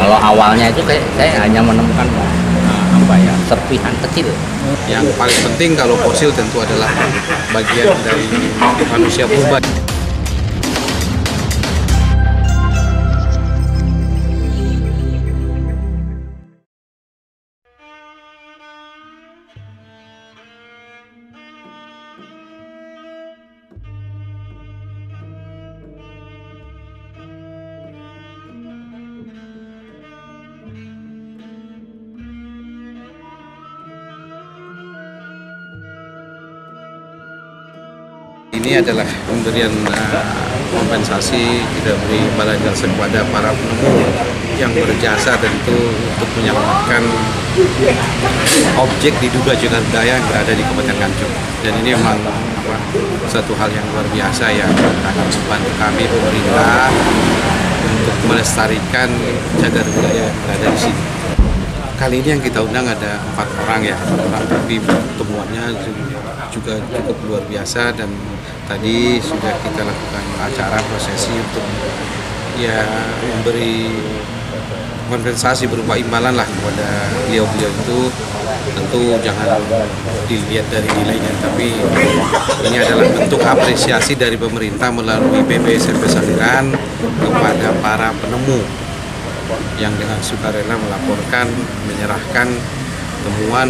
Kalau awalnya itu kayak saya hanya menemukan serpihan kecil. Yang paling penting kalau fosil tentu adalah bagian dari manusia purba. Ini adalah pemberian kompensasi, kita beri imbalan jasa kepada para penemu yang berjasa tentu untuk menyelamatkan objek diduga cagar budaya yang berada di Kabupaten Nganjuk. Dan ini memang satu hal yang luar biasa ya, akan membantu kami pemerintah untuk melestarikan cagar budaya yang berada di sini. Kali ini yang kita undang ada 4 orang ya, tapi temuannya juga cukup luar biasa, dan tadi sudah kita lakukan acara prosesi untuk ya memberi kompensasi berupa imbalan lah kepada beliau-beliau itu. Tentu jangan dilihat dari nilainya, tapi ini adalah bentuk apresiasi dari pemerintah melalui BPSMP Sangiran kepada para penemu yang dengan sukarela melaporkan, menyerahkan temuan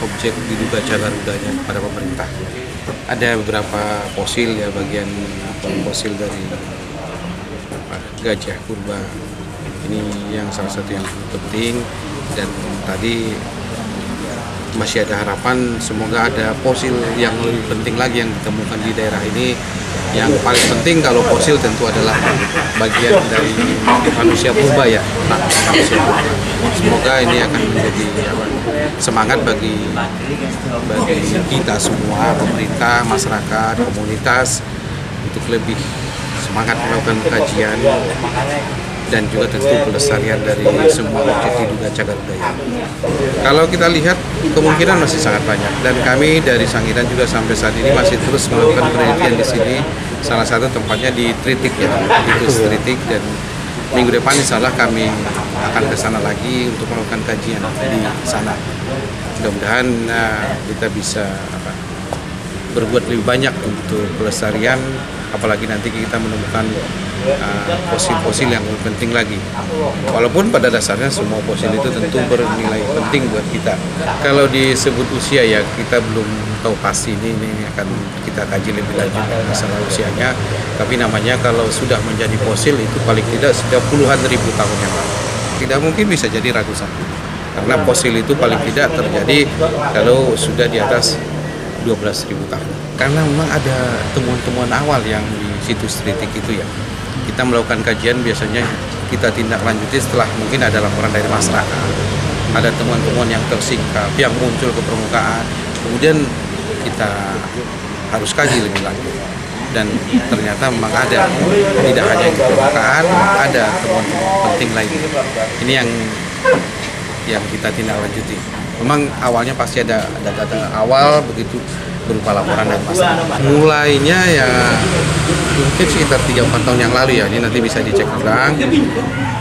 objek diduga cagar budaya kepada pemerintah. Ada beberapa fosil ya, bagian fosil dari gajah purba. Ini yang salah satu yang penting, dan tadi masih ada harapan semoga ada fosil yang lebih penting lagi yang ditemukan di daerah ini. Yang paling penting kalau fosil tentu adalah bagian dari manusia purba ya, manusia purba. Semoga ini akan menjadi semangat bagi kita semua, pemerintah, masyarakat, komunitas, untuk lebih semangat melakukan kajian dan juga tentu pelestarian dari semua objek diduga cagar budaya. Kalau kita lihat kemungkinan masih sangat banyak, dan kami dari Sangiran juga sampai saat ini masih terus melakukan penelitian di sini. Salah satu tempatnya di Tritik ya, itu Tritik, dan minggu depan insya Allah kami akan ke sana lagi untuk melakukan kajian di sana. Mudah-mudahan kita bisa berbuat lebih banyak untuk pelestarian, apalagi nanti kita menemukan fosil-fosil yang lebih penting lagi. Walaupun pada dasarnya semua fosil itu tentu bernilai penting buat kita. Kalau disebut usia ya, kita belum tahu pasti, ini akan kita kaji lebih lanjut masalah usianya. Tapi namanya kalau sudah menjadi fosil itu paling tidak sudah puluhan ribu tahun yang lalu. Tidak mungkin bisa jadi ratusan. Karena fosil itu paling tidak terjadi kalau sudah di atas 12.000 tahun. Karena memang ada temuan-temuan awal yang di situs Tritik itu ya. Kita melakukan kajian biasanya kita tindak lanjuti setelah mungkin ada laporan dari masyarakat. Ada temuan-temuan yang tersingkap, yang muncul ke permukaan. Kemudian kita harus kaji lebih lanjut. Dan ternyata memang ada, tidak hanya yang di permukaan, ada temuan-temuan penting lain. Ini yang kita tindak lanjuti. Memang awalnya pasti ada data awal begitu berupa laporan dari masyarakat. Mulainya ya mungkin sekitar 3-4 tahun yang lalu ya, ini nanti bisa dicek ulang.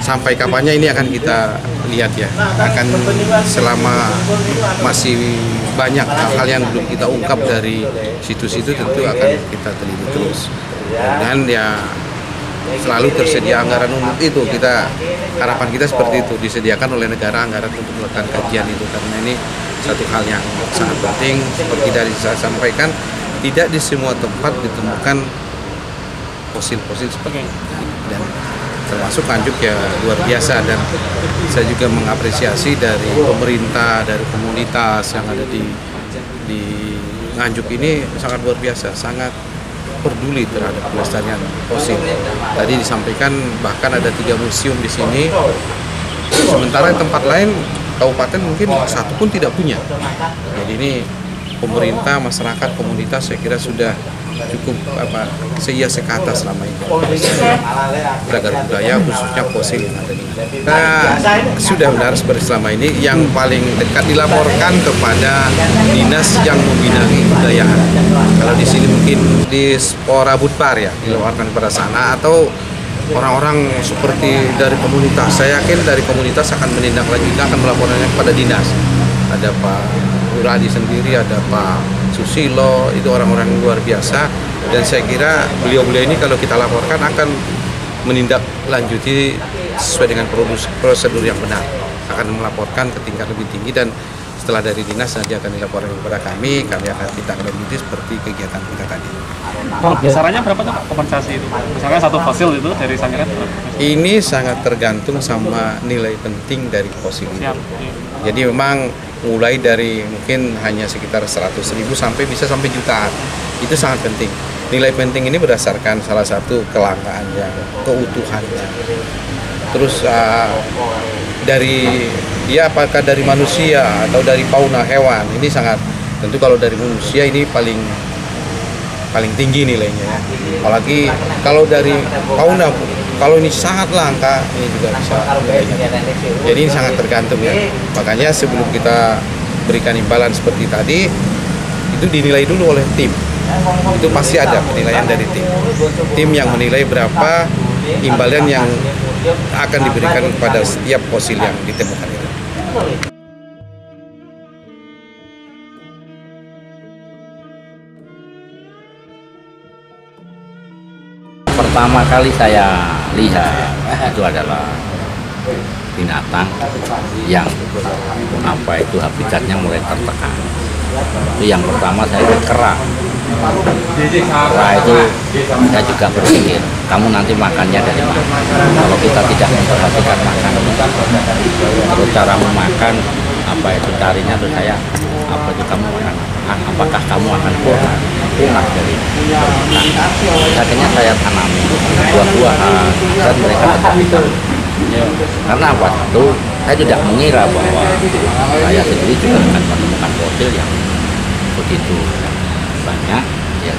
Sampai kapannya ini akan kita lihat ya, akan selama masih banyak hal-hal yang belum kita ungkap dari situs itu tentu akan kita teliti terus. Dan ya selalu tersedia anggaran untuk itu, harapan kita seperti itu, disediakan oleh negara anggaran untuk melakukan kajian itu, karena ini satu hal yang sangat penting. Seperti dari saya sampaikan, tidak di semua tempat ditemukan fosil-fosil seperti ini, dan termasuk Nganjuk ya luar biasa. Dan saya juga mengapresiasi dari pemerintah, dari komunitas yang ada di Nganjuk ini sangat luar biasa, sangat peduli terhadap pelestarian fosil. Tadi disampaikan bahkan ada 3 museum di sini, sementara tempat lain kabupaten mungkin satu pun tidak punya. Jadi ini pemerintah, masyarakat, komunitas saya kira sudah cukup seia sekata selama ini cagar budaya khususnya fosil yang ada di sudah benar seperti selama ini yang paling dekat dilaporkan kepada dinas yang membinahi kebudayaan. Kalau di sini mungkin di Spora Budpar ya dilaporkan kepada sana, atau orang-orang seperti dari komunitas, saya yakin dari komunitas akan menindaklanjuti, akan melaporkannya kepada dinas. Ada Pak Uradi sendiri, ada Pak Susilo, itu orang-orang luar biasa, dan saya kira beliau-beliau ini kalau kita laporkan akan menindaklanjuti sesuai dengan prosedur yang benar, akan melaporkan ke tingkat lebih tinggi, dan setelah dari dinas nanti akan dilaporkan kepada kami akan tindak lanjuti seperti kegiatan kita tadi. Bang, kisarannya berapa tuh kompensasi itu? Misalnya satu fosil itu dari Sangkiran berapa? Ini sangat tergantung sama nilai penting dari fosil itu. Jadi memang mulai dari mungkin hanya sekitar 100.000 sampai bisa sampai jutaan. Itu sangat penting. Nilai penting ini berdasarkan salah satu kelangkaannya, keutuhannya. Terus dari dia apakah dari manusia atau dari fauna hewan, ini sangat tentu. Kalau dari manusia ini paling tinggi nilainya ya. Apalagi kalau dari fauna, kalau ini sangat langka, ini juga bisa nilainya. Jadi ini sangat tergantung ya. Makanya sebelum kita berikan imbalan seperti tadi, itu dinilai dulu oleh tim. Itu pasti ada penilaian dari tim. Tim yang menilai berapa imbalan yang akan diberikan kepada setiap fosil yang ditemukan itu. Pertama kali saya lihat itu adalah binatang yang habitatnya mulai tertekan. Itu yang pertama saya lihat kera. Kera itu saya juga berpikir, kamu nanti makannya dari mana? Kalau kita tidak memperhatikan makanan, terus cara memakan carinya tuh saya kamu akan apakah kamu akan punah dari akhirnya saya tanami buah-buahan dan mereka tetap bisa. Karena apa itu saya tidak mengira bahwa saya sendiri juga akan menemukan fosil yang begitu banyak ya.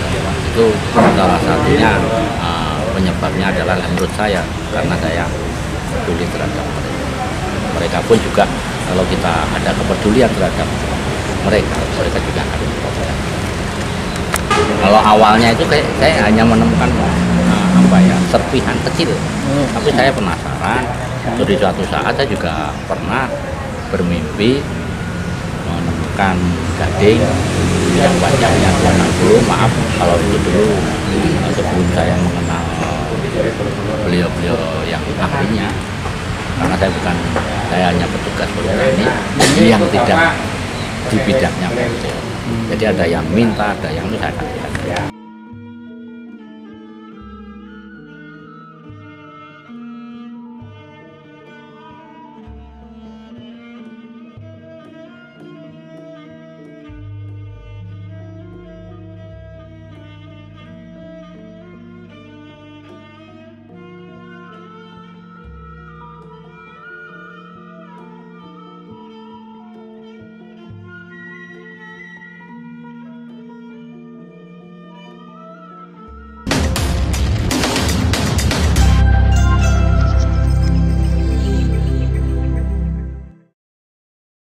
Itu salah satunya penyebabnya adalah menurut saya karena saya peduli terhadap mereka pun juga. Kalau kita ada kepedulian terhadap mereka juga akan memperhatikan. Kalau awalnya itu saya hanya menemukan serpihan kecil, tapi saya penasaran. Jadi suatu saat saya juga pernah bermimpi menemukan gading yang panjangnya 260. Maaf kalau itu dulu sebelum saya mengenal beliau-beliau yang ahlinya, karena saya hanya petugas petani yang tidak di bidangnya fosil. Jadi ada yang minta, ada yang saya kasih.